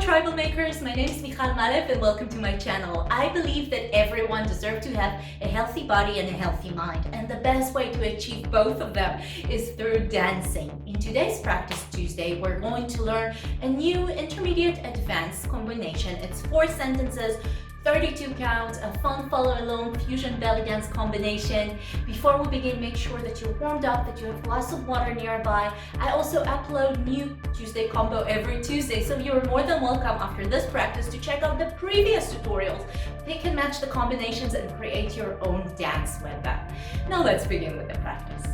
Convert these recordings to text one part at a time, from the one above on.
TribalMakers, my name is Michal Malev and welcome to my channel. I believe that everyone deserves to have a healthy body and a healthy mind, and the best way to achieve both of them is through dancing. In today's Practice Tuesday, we're going to learn a new intermediate advanced combination. It's 4 sentences, 32 counts, a fun follow-along fusion belly dance combination. Before we begin, make sure that you're warmed up, that you have glass of water nearby. I also upload new Tuesday combo every Tuesday, so you're more than welcome after this practice to check out the previous tutorials. Pick and match the combinations and create your own dance with them. Now let's begin with the practice.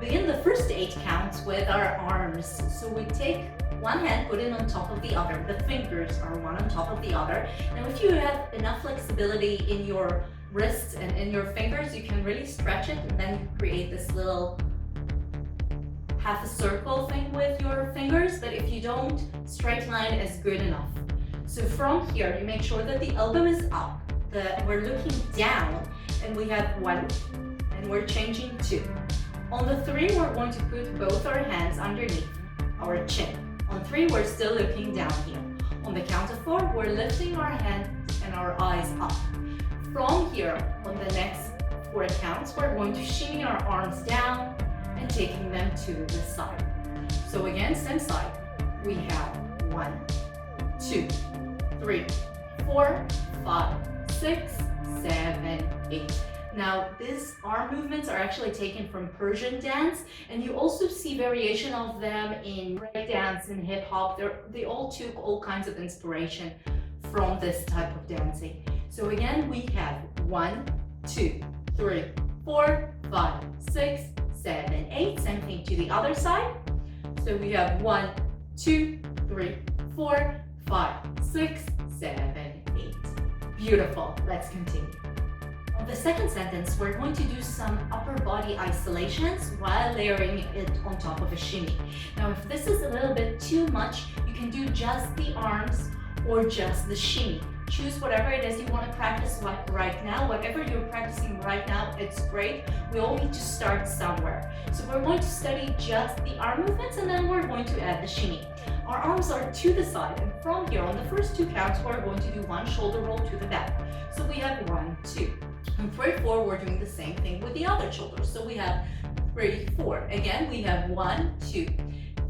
Begin the first 8 counts with our arms. So we take one hand, put it on top of the other. The fingers are one on top of the other. Now if you have enough flexibility in your wrists and in your fingers, you can really stretch it and then create this little half a circle thing with your fingers. But if you don't, straight line is good enough. So from here, you make sure that the elbow is up, that we're looking down, and we have 1, and we're changing 2. On the 3, we're going to put both our hands underneath our chin. On 3, we're still looking down here. On the count of 4, we're lifting our hands and our eyes up. From here, on the next 4 counts, we're going to shimmy our arms down and taking them to the side. So again, same side. We have 1, 2, 3, 4, 5, 6, 7, 8. Now, these arm movements are actually taken from Persian dance, and you also see variation of them in break dance and hip hop. They all took all kinds of inspiration from this type of dancing. So again, we have 1, 2, 3, 4, 5, 6, 7, 8. Same thing to the other side. So we have 1, 2, 3, 4, 5, 6, 7, 8. Beautiful. Let's continue. On the second sentence, we're going to do some upper body isolations while layering it on top of a shimmy. Now, if this is a little bit too much, you can do just the arms or just the shimmy. Choose whatever it is you want to practice right now. Whatever you're practicing right now, it's great. We all need to start somewhere. So we're going to study just the arm movements, and then we're going to add the shimmy. Our arms are to the side, and from here, on the first 2 counts, we're going to do 1 shoulder roll to the back. So we have 1, 2. On 3, 4, we're doing the same thing with the other shoulder. So we have 3, 4. Again, we have 1, 2,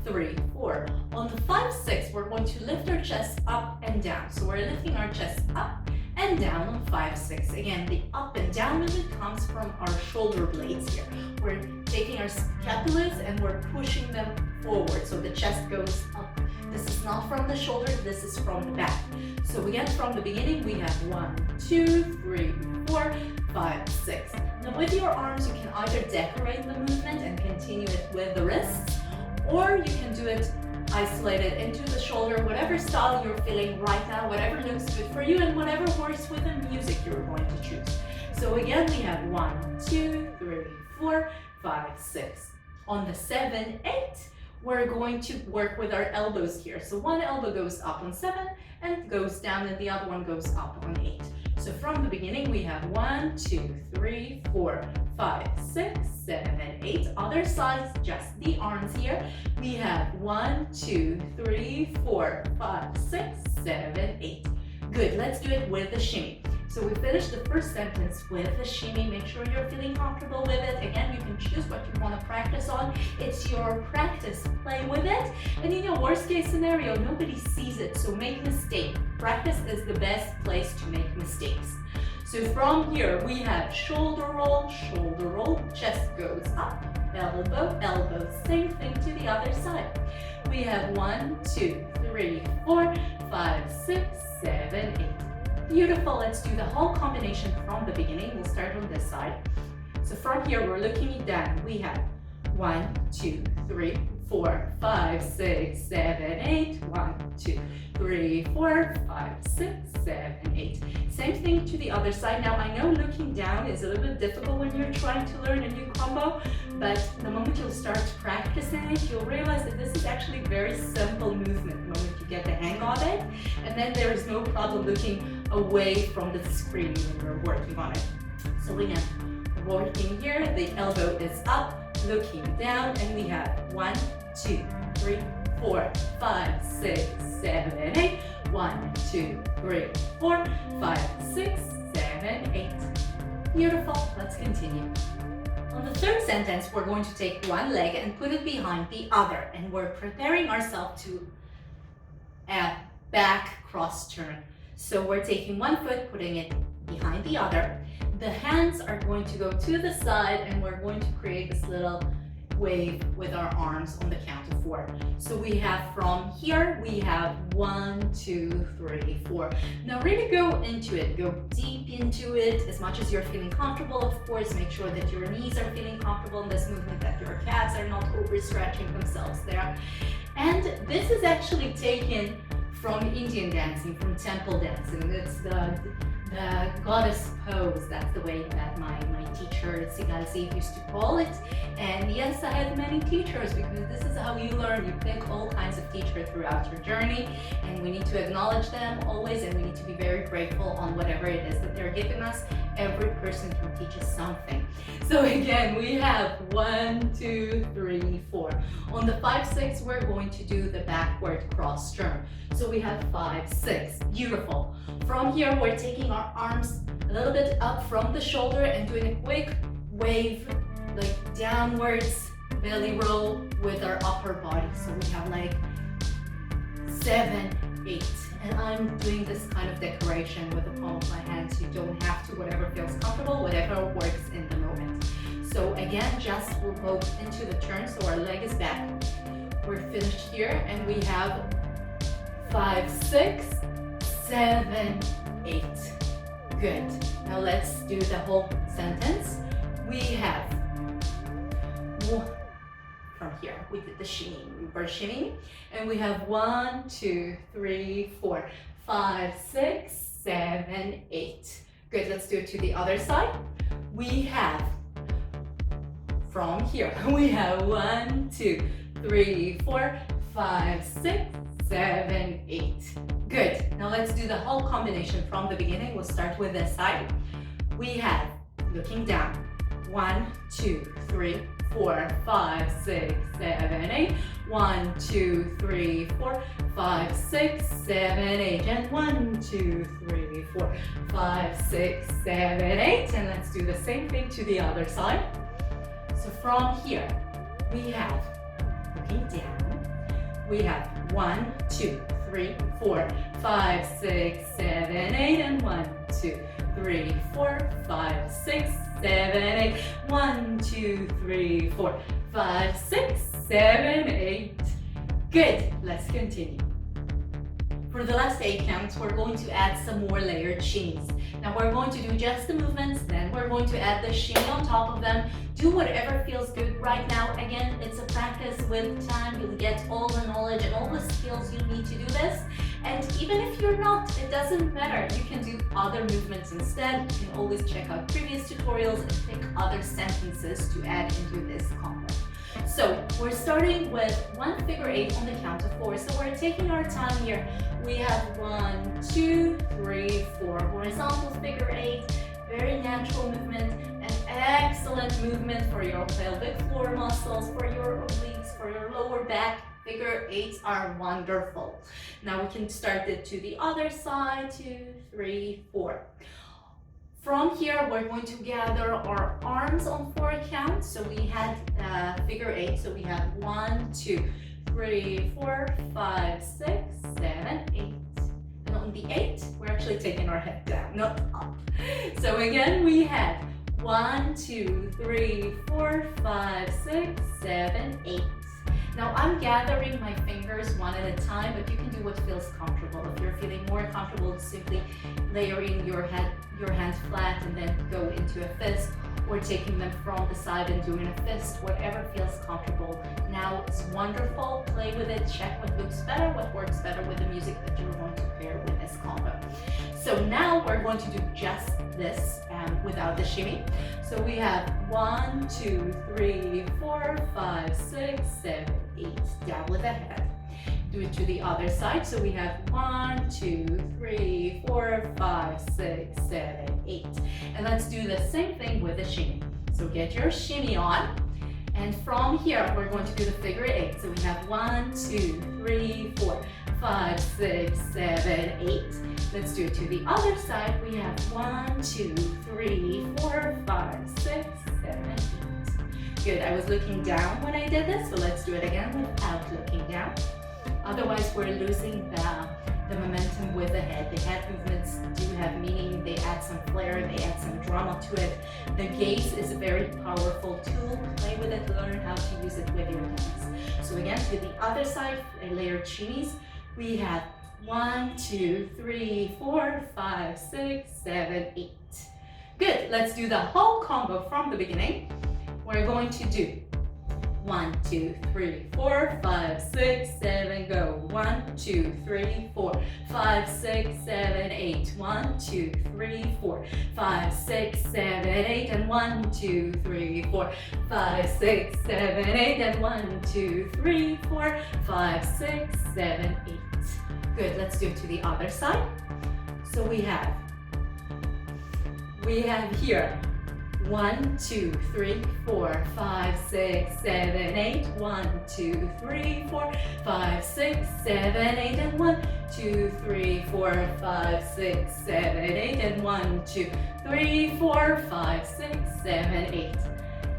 3, 4. On the 5, 6, we're going to lift our chest up and down. So we're lifting our chest up and down on 5, 6. Again, the up and down movement comes from our shoulder blades here. We're taking our scapulas and we're pushing them forward. So the chest goes up. This is not from the shoulder, this is from the back. So again, from the beginning, we have 1, 2, 3, 4, 5, 6. Now with your arms, you can either decorate the movement and continue it with the wrists, or you can do it isolated into the shoulder, whatever style you're feeling right now, whatever looks good for you, and whatever works with the music you're going to choose. So again, we have 1, 2, 3, 4, 5, 6. On the 7, 8, we're going to work with our elbows here. So one elbow goes up on 7 and goes down, and the other one goes up on 8. So from the beginning, we have 1, 2, 3, 4, 5, 6, 7, 8. Other sides, just the arms here. We have 1, 2, 3, 4, 5, 6, 7, 8. Good, let's do it with the shimmy. So we finished the first sentence with the shimmy. Make sure you're feeling comfortable with it. Again, you can choose what you want to practice on. It's your practice. Play with it. And in your worst case scenario, nobody sees it, so make a mistake. Practice is the best place to make mistakes. So from here, we have shoulder roll, chest goes up, elbow, elbow. Same thing to the other side. We have 1, 2, 3, 4, 5, 6, 7, 8. Beautiful. Let's do the whole combination from the beginning. We'll start on this side. So from here, we're looking down. We have 1, 2, 3, 4, 5, 6, 7, 8. 1, 2, 3, 4, 5, 6, 7, 8. Same thing to the other side. Now, I know looking down is a little bit difficult when you're trying to learn a new combo, but the moment you'll start practicing it, you'll realize that this is actually a very simple movement the moment you get the hang of it, and then there is no problem looking away from the screen when you're working on it. So again, working here, the elbow is up, looking down, and we have 1, 2, 3, 4, 5, 6, 7, 8. 1, 2, 3, 4, 5, 6, 7, 8. Beautiful. Let's continue. On the third sentence, we're going to take one leg and put it behind the other, and we're preparing ourselves to a back cross turn. So we're taking one foot, putting it behind the other. The hands are going to go to the side, and we're going to create this little wave with our arms on the count of 4. So we have from here, we have 1, 2, 3, 4. Now really go into it, go deep into it as much as you're feeling comfortable. Of course, make sure that your knees are feeling comfortable in this movement, that your calves are not overstretching themselves there. And this is actually taken from Indian dancing, from temple dancing. It's the goddess pose. That's the way that my teacher Sigal used to call it. And yes, I had many teachers, because this is how you learn. You pick all kinds of teachers throughout your journey, and we need to acknowledge them always, and we need to be very grateful on whatever it is that they're giving us. Every person can teach us something. So again, we have 1, 2, 3, 4. On the 5, 6, we're going to do the backward cross turn. So we have 5, 6. Beautiful. From here, we're taking our arms a little bit up from the shoulder and doing a quick wave, like downwards belly roll with our upper body. So we have like 7, 8. And I'm doing this kind of decoration with the palm of my hands. You don't have to, whatever feels comfortable, whatever works in the moment. So again, just we'll go into the turn, so our leg is back. We're finished here, and we have 5, 6, 7, 8. Good. Now let's do the whole sentence. We have, from here, we did the shimmy. We were shimmying, and we have 1, 2, 3, 4, 5, 6, 7, 8. Good. Let's do it to the other side. We have, from here, we have 1, 2, 3, 4, 5, 6, 7, 8. Good. Now let's do the whole combination from the beginning. We'll start with this side. We have, looking down, 1, 2, 3, 4, 5, 6, 7, 8. 1, 2, 3, 4, 5, 6, 7, 8. And 1, 2, 3, 4, 5, 6, 7, 8. And let's do the same thing to the other side. So from here, we have, looking down, we have 1, 2, 3, 4, 5, 6, 7, 8. And 1, 2, 3, 4, 5, 6, 7, 8. 1, 2, 3, 4, 5, 6, 7, 8. Good. Let's continue. For the last 8 counts, we're going to add some more layered shimmies. Now we're going to do just the movements, then we're going to add the shimmy on top of them. Do whatever feels good right now. Again, it's a practice. With time, you'll get all the knowledge and all the skills you need to do this. And even if you're not, it doesn't matter. You can do other movements instead. You can always check out previous tutorials and pick other sentences to add into this combo. So we're starting with 1 figure 8 on the count of 4. So we're taking our time here. We have 1, 2, 3, 4. Horizontal figure 8. Very natural movement. An excellent movement for your pelvic floor muscles, for your obliques, for your lower back. Figure 8s are wonderful. Now we can start it to the other side. 2, 3, 4. From here, we're going to gather our arms on 4 counts. So we had figure 8. So we have 1, 2, 3, 4, 5, 6, 7, 8. And on the 8, we're actually taking our head down, not up. So again, we had 1, 2, 3, 4, 5, 6, 7, 8. Now I'm gathering my fingers one at a time, but you can do what feels comfortable. If you're feeling more comfortable, simply layering your hands flat and then go into a fist, or taking them from the side and doing a fist, whatever feels comfortable. Now it's wonderful. Play with it, check what looks better, what works better with the music that you're going to pair with this combo. So now we're going to do just this without the shimmy. So we have 1, 2, 3, 4, 5, 6, 7, 8. Down with the head. Do it to the other side. So we have 1, 2, 3, 4, 5, 6, 7, 8. And let's do the same thing with the shimmy. So get your shimmy on. And from here, we're going to do the figure 8. So we have 1, 2, 3, 4, 5, 6, 7, 8. Let's do it to the other side. We have 1, 2, 3, 4, 5, 6, 7, 8. Good, I was looking down when I did this, so let's do it again without looking down. Otherwise, we're losing the momentum with the head. The head movements do have meaning. They add some flair, they add some drama to it. The gaze is a very powerful tool. Play with it, learn how to use it with your hands. So again, to the other side, layered shimmies. We have 1, 2, 3, 4, 5, 6, 7, 8. Good, let's do the whole combo from the beginning. We're going to do 1, 2, 3, 4, 5, 6, 7, go. 1, 2, 3, 4, 5, 6, 7, 8. 1, 2, 3, 4, 5, 6, 7, 8. And 1, 2, 3, 4, 5, 6, 7, 8. And 1, 2, 3, 4, 5, 6, 7, 8. Good, let's do it to the other side. So we have here 1, 2, 3, 4, 5, 6, 7, 8. 1, 2, 3, 4, 5, 6, 7, 8. And 1, 2, 3, 4, 5, 6, 7, 8. And 1, 2, 3, 4, 5, 6, 7, 8.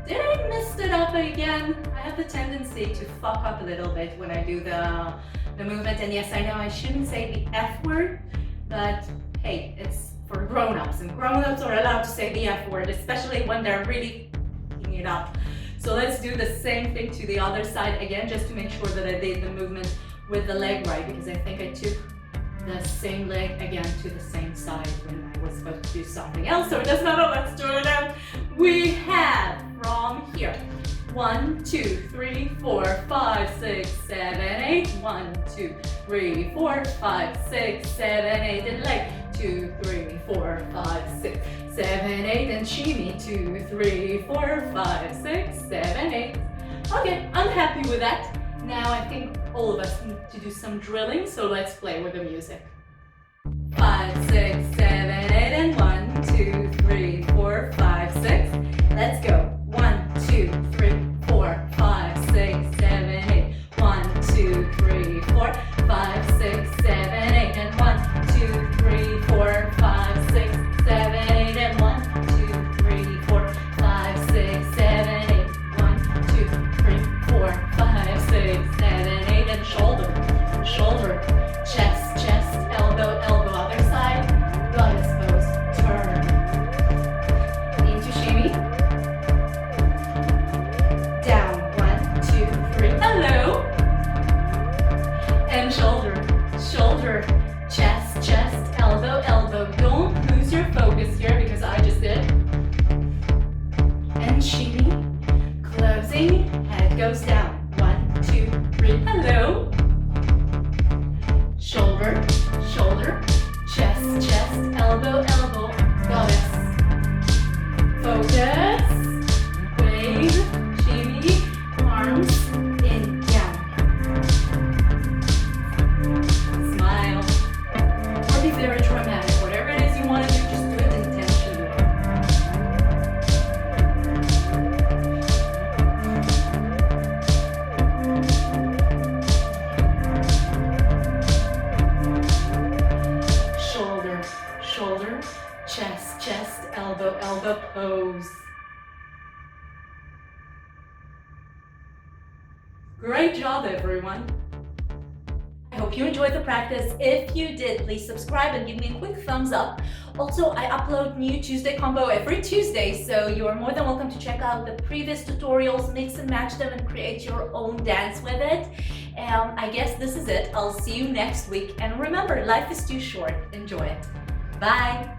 Did I mess it up again? I have the tendency to fuck up a little bit when I do the movement. And yes, I know I shouldn't say the F word, but hey, it's for grown-ups, and grown-ups are allowed to say the F word, especially when they're really f***ing it up. So let's do the same thing to the other side again, just to make sure that I did the movement with the leg right, because I think I took the same leg again to the same side when I was supposed to do something else, so it doesn't matter. Let's do it again. We have from here 1, 2, 3, 4, 5, 6, 7, 8. 1, 2, 3, 4, 5, 6, 7, 8. And leg 2, 3, 4, 5, 6, 7, 8. And shimmy 2, 3, 4, 5, 6, 7, 8. Okay, I'm happy with that. Now I think all of us need to do some drilling, so let's play with the music. 5, 6, 7, 8. And 1, 2, 3, 4, 5, 6. Let's go. 1, 2, 3, 4, 5, 6, 7, 8. 1, 2, 3, 4, 5, 6, 7, 8. And 1, 2, 3, 4, 5, 6, 7, 8. And 1, 2, 3, 4, 5, 6, 7, 8. 1, 2, 3, 4, 5, 6, 7, 8. And shoulder, shoulder, chest, chest, elbow, elbow, other side. Goddess pose, turn. Into shimmy. Down, 1, 2, 3, hello. And shoulder, shoulder, chest, chest, elbow, elbow. Don't lose your focus here because I just did. And shimmy, closing, head goes down. 1, 2, 3, hello. Shoulder, shoulder, chest, chest, elbow, elbow. Goddess. Focus. Wave, shimmy, arms, in, down. Smile. Or be very dramatic. Whatever it is you want to do, just do it intentionally. Shoulder, shoulder, chest, chest, elbow, elbow, pose. Great job, everyone. I hope you enjoyed the practice. If you did, please subscribe and give me a quick thumbs up. Also, I upload new Tuesday combo every Tuesday, so you are more than welcome to check out the previous tutorials, mix and match them, and create your own dance with it. I guess this is it. I'll see you next week. And remember, life is too short. Enjoy it. Bye.